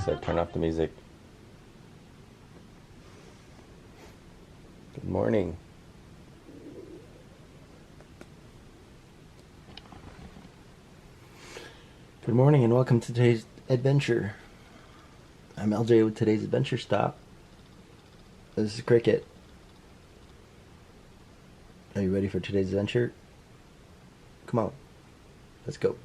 said turn off the music. Good morning. Good morning and welcome to today's adventure. I'm LJ with today's adventure stop. This is Cricket. Are you ready for today's adventure? Come on, let's go.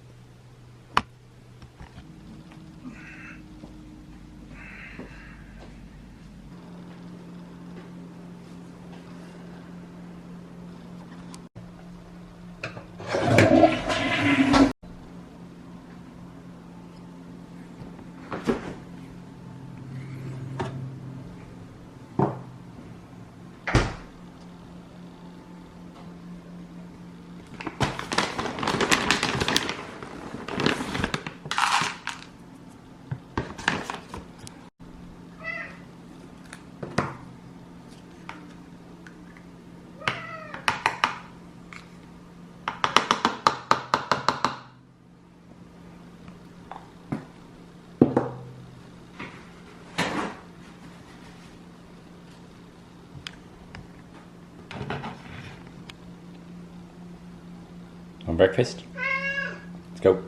On breakfast? Let's go.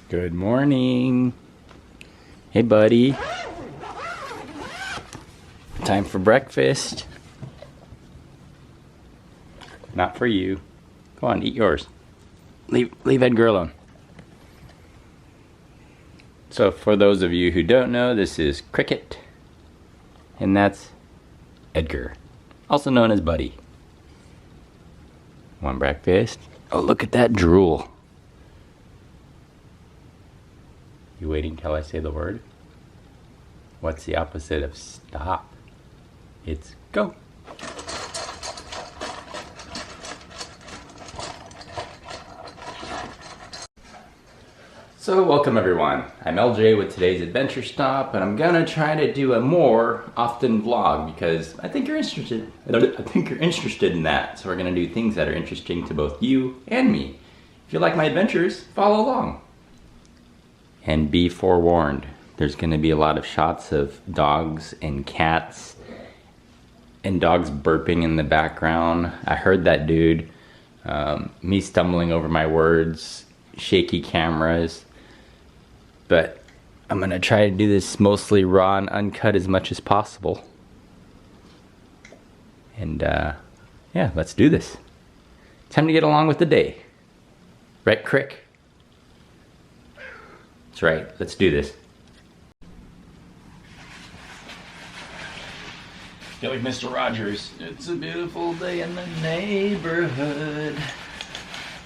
Good morning. Hey, buddy. Time for breakfast. Not for you. Come on, eat yours. Leave Edgar alone. So for those of you who don't know, this is Cricket. And that's Edgar, also known as Buddy. Want breakfast? Oh, look at that drool. You waiting till I say the word? What's the opposite of stop? It's go. So welcome everyone. I'm LJ with today's adventure stop, and I'm gonna try to do a more often vlog because I think you're interested. In that. So we're gonna do things that are interesting to both you and me. If you like my adventures, follow along. And be forewarned, there's going to be a lot of shots of dogs and cats and dogs burping in the background. I heard that dude. Me stumbling over my words, shaky cameras. But I'm going to try to do this mostly raw and uncut as much as possible. And yeah, let's do this. Time to get along with the day. Right, Crick? That's right, let's do this. Feel like Mr. Rogers. It's a beautiful day in the neighborhood.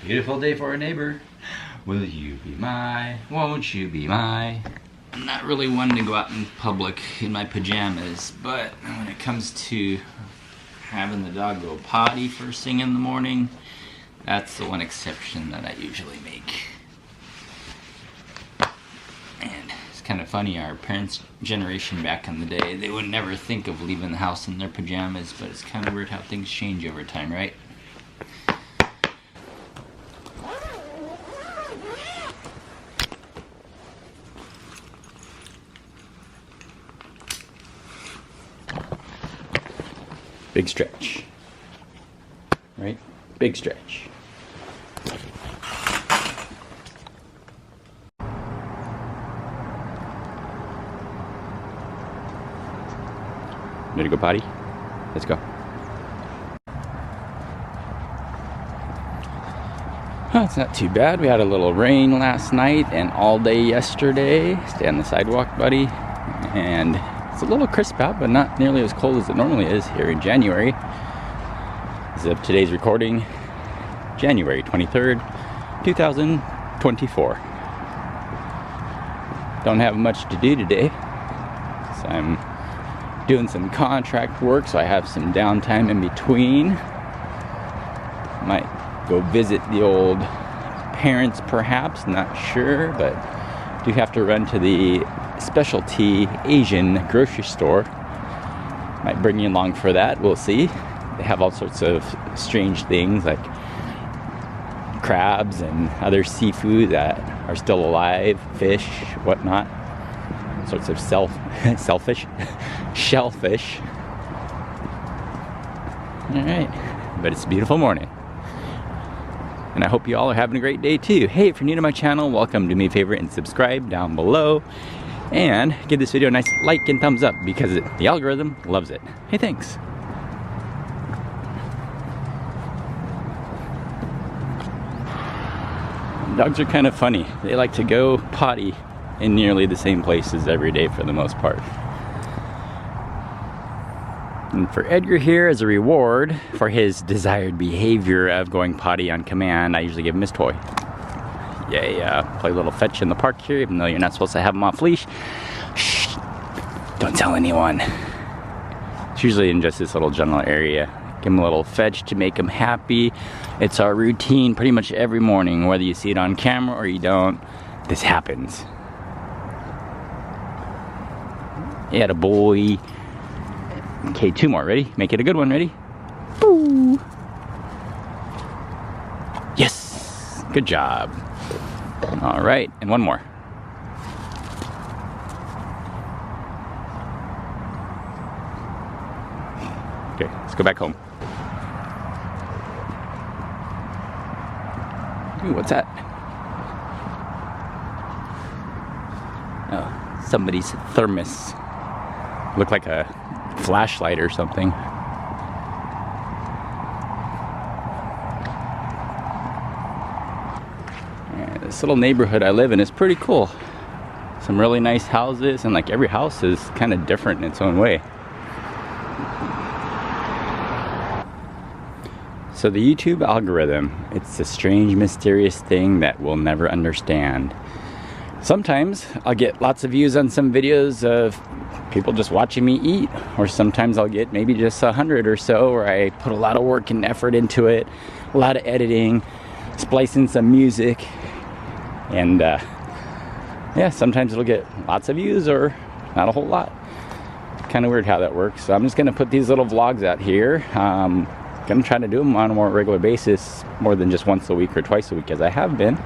Beautiful day for a neighbor. Will you be my, won't you be my? I'm not really one to go out in public in my pajamas, but when it comes to having the dog go potty first thing in the morning, that's the one exception that I usually make. And it's kind of funny, our parents' generation back in the day, they would never think of leaving the house in their pajamas, but it's kind of weird how things change over time, right? Big stretch, right? Big stretch. Ready to go potty? Let's go. Oh, it's not too bad. We had a little rain last night and all day yesterday. Stay on the sidewalk, buddy. And it's a little crisp out, but not nearly as cold as it normally is here in January. As of today's recording, January 23rd, 2024. Don't have much to do today, so I'm doing some contract work, so I have some downtime in between. Might go visit the old parents perhaps, not sure, but do have to run to the specialty Asian grocery store. Might bring you along for that, we'll see. They have all sorts of strange things like crabs and other seafood that are still alive, fish, whatnot. Sorts of shellfish. Alright, but it's a beautiful morning. And I hope you all are having a great day too. Hey, if you're new to my channel, welcome. Do me a favor and subscribe down below. And give this video a nice like and thumbs up because the algorithm loves it. Hey, thanks. Dogs are kind of funny. They like to go potty in nearly the same places every day for the most part. And for Edgar here, as a reward for his desired behavior of going potty on command, I usually give him his toy. Yay, play a little fetch in the park here, even though you're not supposed to have him off leash. Shh, don't tell anyone. It's usually in just this little general area. Give him a little fetch to make him happy. It's our routine pretty much every morning, whether you see it on camera or you don't, this happens. Yeah, a boy. Okay, 2 more. Ready? Make it a good one. Ready? Boo! Yes! Good job. All right, and 1 more. Okay, let's go back home. Ooh, what's that? Oh, somebody's thermos. Looked like a flashlight or something. Yeah, this little neighborhood I live in is pretty cool. Some really nice houses, and like every house is kind of different in its own way. So the YouTube algorithm, it's a strange, mysterious thing that we'll never understand. Sometimes I'll get lots of views on some videos of people just watching me eat, or sometimes I'll get maybe just 100 or so where I put a lot of work and effort into it, a lot of editing, splicing some music, and yeah, sometimes it'll get lots of views or not a whole lot. Kind of weird how that works. So I'm just gonna put these little vlogs out here. Gonna try to do them on a more regular basis, more than just once a week or twice a week as I have been.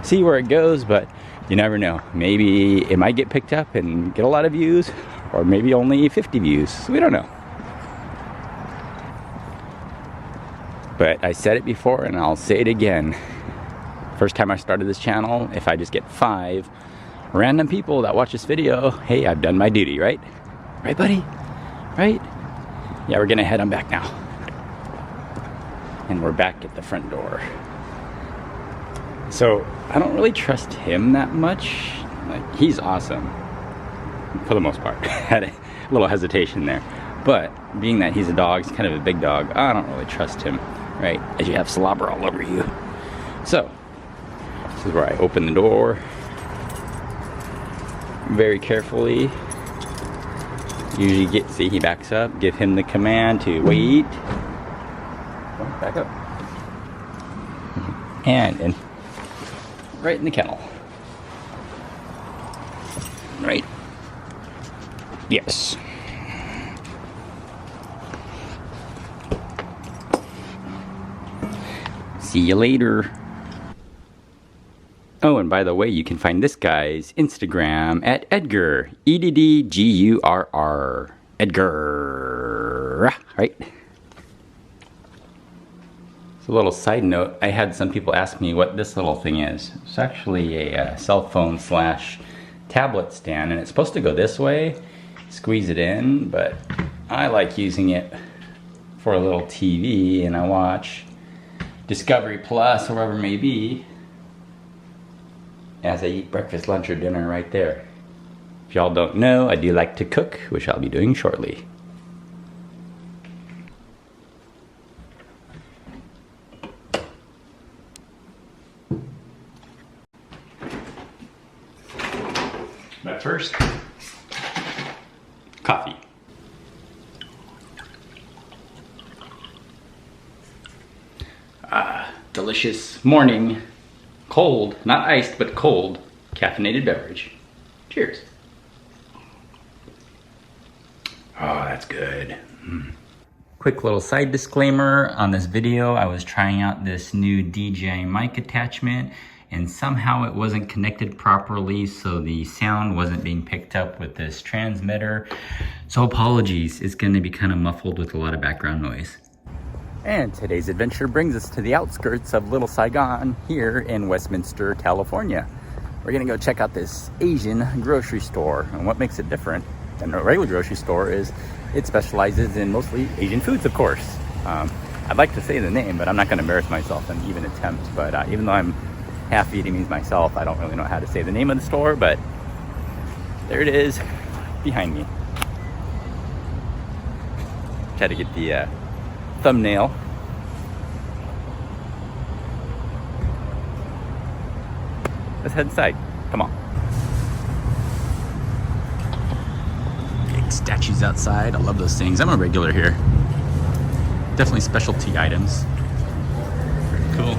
See where it goes, but you never know. Maybe it might get picked up and get a lot of views, or maybe only 50 views. So we don't know. But I said it before and I'll say it again. First time I started this channel, if I just get 5 random people that watch this video, hey, I've done my duty, right? Right, buddy? Right? Yeah, we're gonna head on back now. And we're back at the front door. So I don't really trust him that much. Like, he's awesome for the most part. Had a little hesitation there, but being that he's a dog, he's kind of a big dog, I don't really trust him, right? As you have slobber all over you. So this is where I open the door very carefully. Usually see, he backs up, give him the command to wait. Back up. And right in the kennel. Right? Yes. See you later. Oh, and by the way, you can find this guy's Instagram at Edgar. EDDGURR. Edgar. Right? A little side note, I had some people ask me what this little thing is. It's actually a cell phone / tablet stand, and it's supposed to go this way, squeeze it in, but I like using it for a little TV, and I watch Discovery Plus or whatever it may be as I eat breakfast, lunch, or dinner right there. If y'all don't know, I do like to cook, which I'll be doing shortly. But first, coffee. Delicious morning, cold, not iced, but cold, caffeinated beverage. Cheers. Oh, that's good. Quick little side disclaimer on this video. I was trying out this new DJI mic attachment and somehow it wasn't connected properly, so the sound wasn't being picked up with this transmitter. So apologies, it's gonna be kind of muffled with a lot of background noise. And today's adventure brings us to the outskirts of Little Saigon here in Westminster, California. We're gonna go check out this Asian grocery store. And what makes it different than a regular grocery store is it specializes in mostly Asian foods, of course. I'd like to say the name, but I'm not gonna embarrass myself and even attempt. But even though I'm half Vietnamese myself, I don't really know how to say the name of the store, but there it is behind me. Try to get the thumbnail. Let's head inside. Come on. Big statues outside. I love those things. I'm a regular here. Definitely specialty items. Pretty cool.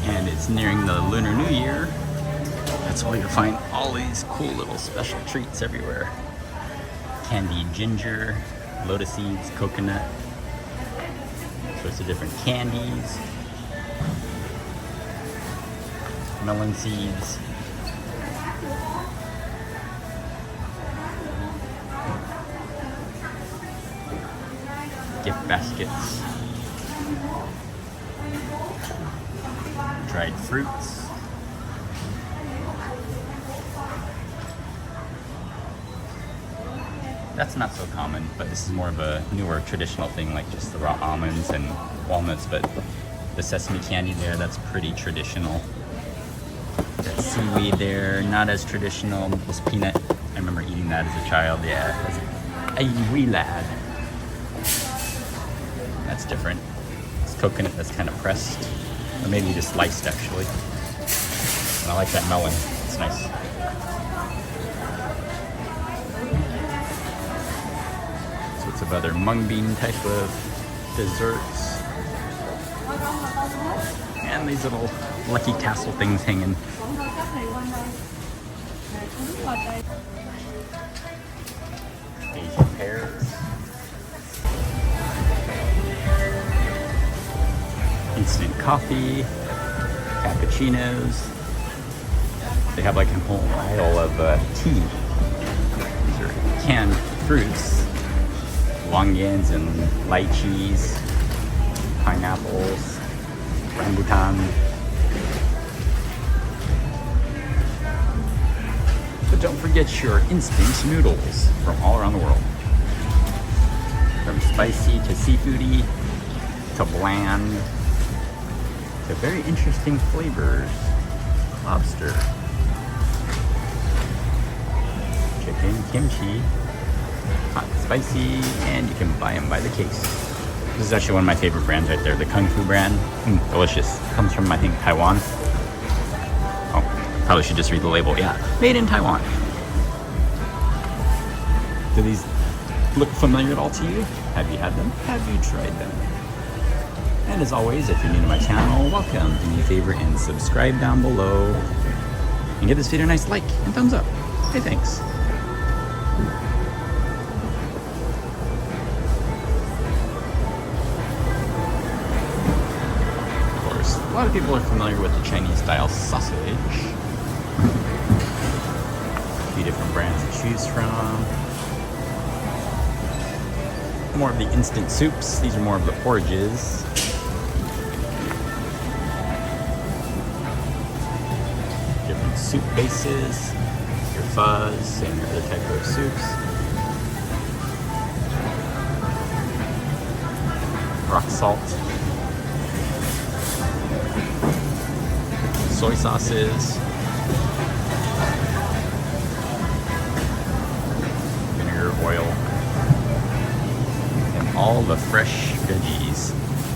And it's nearing the Lunar New Year. That's why you'll find all these cool little special treats everywhere. Candied ginger, lotus seeds, coconut, sorts of different candies, melon seeds, gift baskets, dried fruits, that's not so common, but this is more of a newer traditional thing, like just the raw almonds and walnuts. But the sesame candy there, that's pretty traditional. That seaweed there, not as traditional. This peanut, I remember eating that as a child. Yeah, as a wee lad. That's different. It's coconut that's kind of pressed, or maybe just sliced actually. And I like that melon. It's nice. Of other mung bean type of desserts, and these little lucky tassel things hanging. Asian pears, instant coffee, cappuccinos. They have like a whole aisle of tea. These are canned fruits. Longgans and lychees, pineapples, rambutan. But don't forget your instant noodles from all around the world. From spicy to seafoody to bland to very interesting flavors. Lobster, chicken, kimchi, hot, spicy, and you can buy them by the case. This is actually one of my favorite brands right there, the Kung Fu brand. Delicious. Comes from, I think, Taiwan. Oh, probably should just read the label. Yeah, made in Taiwan. Do these look familiar at all to you? Have you had them? Have you tried them? And as always, if you're new to my channel, welcome. Do me a favor and subscribe down below. And give this video a nice like and thumbs up. Hey, thanks. A lot of people are familiar with the Chinese-style sausage. A few different brands to choose from. More of the instant soups. These are more of the porridges. Different soup bases. Your fuzz and your other type of soups. Rock salt. Soy sauces, vinegar, oil, and all the fresh veggies.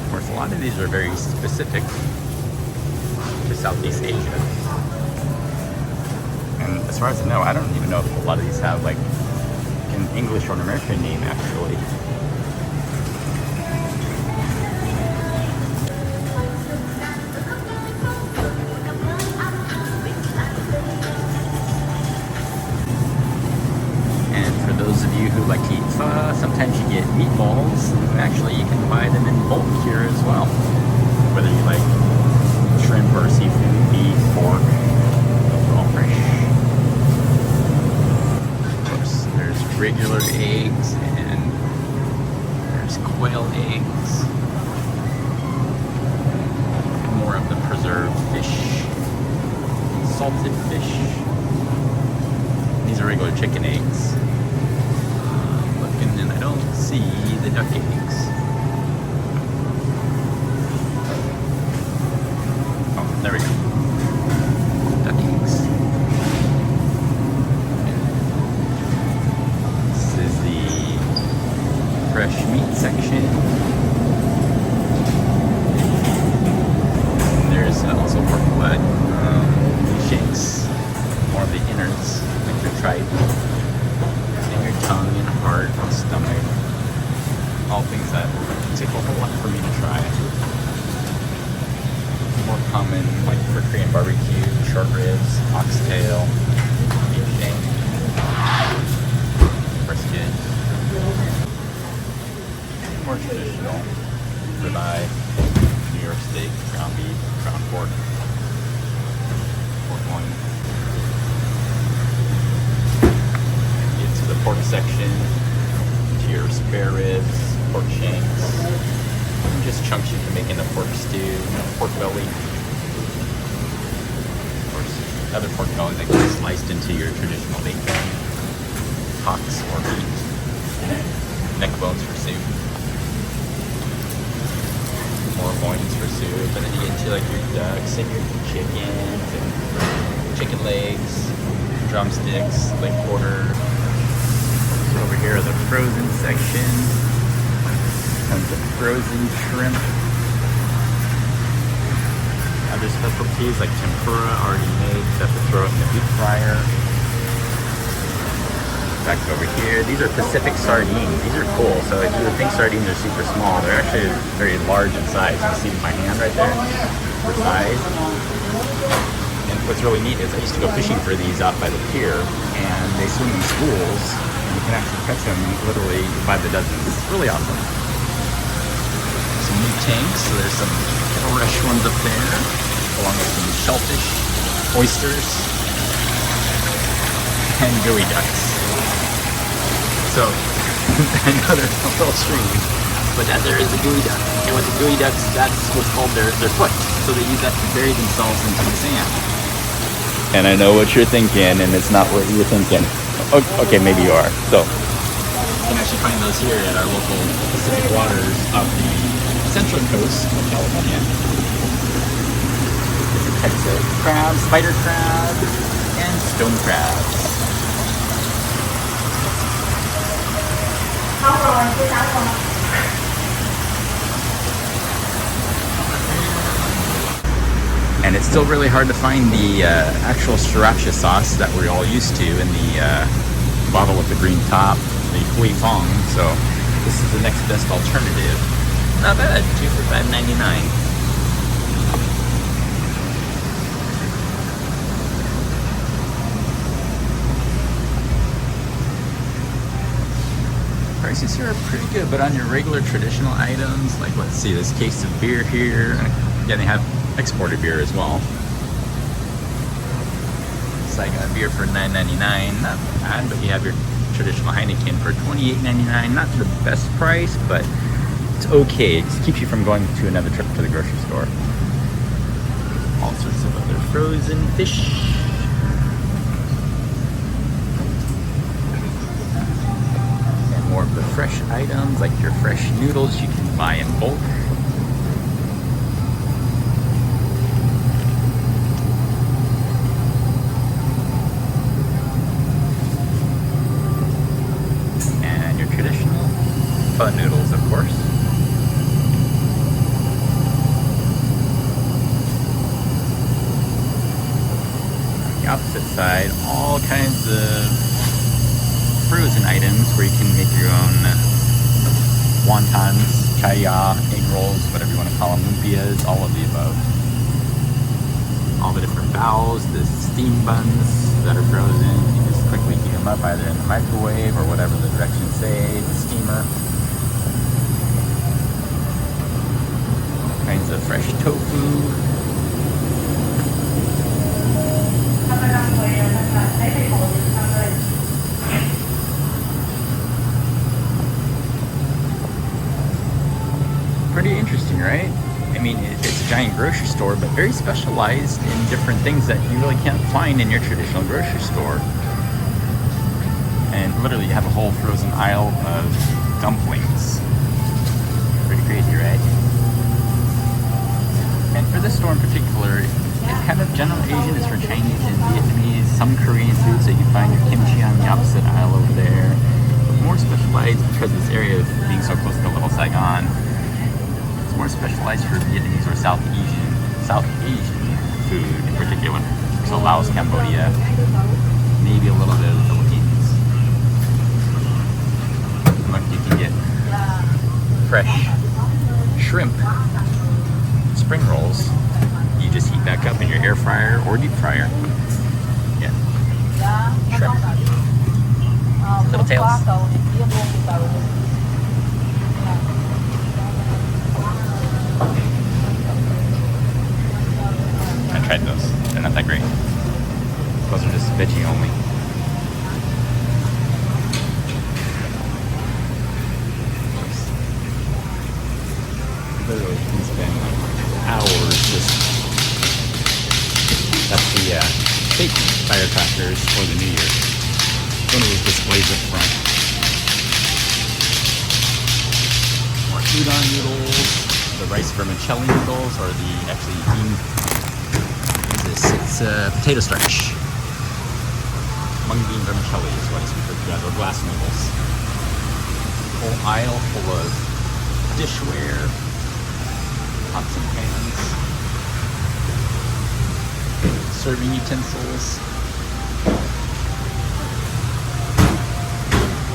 Of course, a lot of these are very specific to Southeast Asia. as far as I know, I don't even know if a lot of these have like an English or an American name actually. And for those of you who like to eat pho, sometimes you get meatballs. Actually, you can buy them in bulk here as well. Whether you like shrimp or seafood, beef, pork, those are all fresh. Of course, there's regular eggs and there's quail eggs. More of the preserved fish, salted fish. These are regular chicken eggs. Looking and I don't see the duck eggs. Oh, there we go. Duck eggs. This is the fresh meat section. And there's also pork butt, shanks, more of the innards, like your tripe, and your tongue and heart and stomach. All things that take a whole lot for me to try. More common, like for Korean barbecue, short ribs, oxtail, beef shank, brisket. More traditional, ribeye, New York steak, ground beef, ground pork, pork loin. Get to the pork section, to your spare ribs, pork shanks, and just chunks you can make in a pork stew, pork belly. Of course, other pork belly that can be sliced into your traditional bacon, hocks or meat, neck bones for soup. More loins for soup, and then you get into like your ducks and your chickens and chicken legs, drumsticks, leg quarter. So over here are the frozen section. Tons of frozen shrimp. Other specialties like tempura already made, just have to throw it in the deep fryer. Back over here, these are Pacific sardines. These are cool. So if you would think sardines are super small, they're actually very large in size. You see my hand right there for size. And what's really neat is I used to go fishing for these out by the pier, and they swim in schools, and you can actually catch them literally by the dozens. It's really awesome. Some new tanks, so there's some fresh ones up there, along with some shellfish, oysters, and gooey ducks. So, I know there's a little stream, but that there is a gooey duck. And with the gooey ducks, that's what's called their foot. So they use that to bury themselves into the sand. And I know what you're thinking, and it's not what you were thinking. Okay, maybe you are. So, you can actually find those here at our local Pacific waters off the central coast of California. Different types of crabs, spider crab, and stone crabs. And it's still really hard to find the actual sriracha sauce that we're all used to in the bottle with the green top, the Hui Fong. So this is the next best alternative. Not bad, 2 for $5.99. Prices here are pretty good, but on your regular traditional items, like let's see, this case of beer here, yeah, they have exported beer as well. It's like a beer for $9.99, not bad, but you have your traditional Heineken for $28.99, not the best price, but it's okay. It just keeps you from going to another trip to the grocery store. All sorts of other frozen fish. More of the fresh items, like your fresh noodles you can buy in bulk. And your traditional pho noodles, of course. opposite side, all kinds of frozen items where you can make your own wontons, chaya, egg rolls, whatever you want to call them, lumpias, all of the above. All the different bowls, the steam buns that are frozen. You just quickly heat them up either in the microwave or whatever the directions say, the steamer. All kinds of fresh tofu. Pretty interesting, right? I mean, it's a giant grocery store, but very specialized in different things that you really can't find in your traditional grocery store. And literally, you have a whole frozen aisle of dumplings. Pretty crazy, right? And for this store in particular, it's kind of general Asian. It's for Chinese and Vietnamese, some Korean foods that you find your kimchi on the opposite aisle over there. But more specialized because of this area of being so close to Little Saigon. More specialized for Vietnamese or South Asian food in particular. So Laos, Cambodia, maybe a little bit of the Philippines. Look, you can get fresh shrimp spring rolls. You just heat back up in your air fryer or deep fryer. Yeah, shrimp. Little tails. I tried those. They're not that great. Those are just veggie only. Literally, you can spend hours just. That's the fake firecrackers for the New Year. One of those displays up front. More udon noodles. The rice vermicelli noodles, or the actually bean. It's potato starch. Mung bean vermicelli is what it's referred to as, or glass noodles. Whole aisle full of dishware, pots and pans, serving utensils.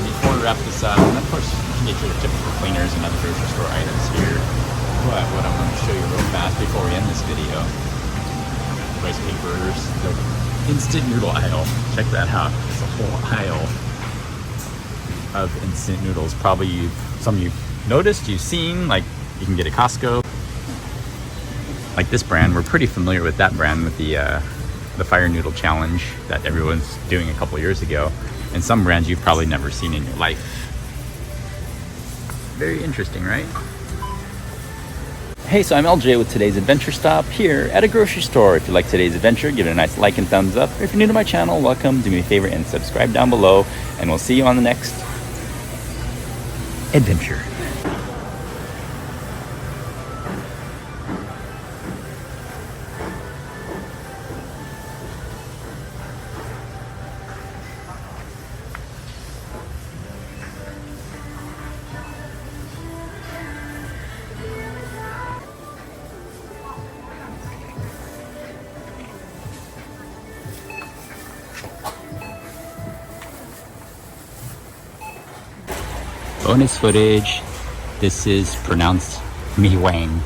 Before we wrap this up, and of course you can get your typical cleaners and other grocery store items here, but what I'm going to show you real fast before we end this video, rice papers, the instant noodle aisle. Check that out. It's a whole aisle of instant noodles. Probably some you've noticed, you've seen, like you can get at Costco. Like this brand, we're pretty familiar with that brand with the Fire Noodle Challenge that everyone's doing a couple years ago. And some brands you've probably never seen in your life. Very interesting, right? Hey, so I'm LJ with today's adventure stop here at a grocery store. If you like today's adventure, give it a nice like and thumbs up. If you're new to my channel, welcome, do me a favor and subscribe down below, and we'll see you on the next adventure. Bonus footage. This is pronounced Mi Wang.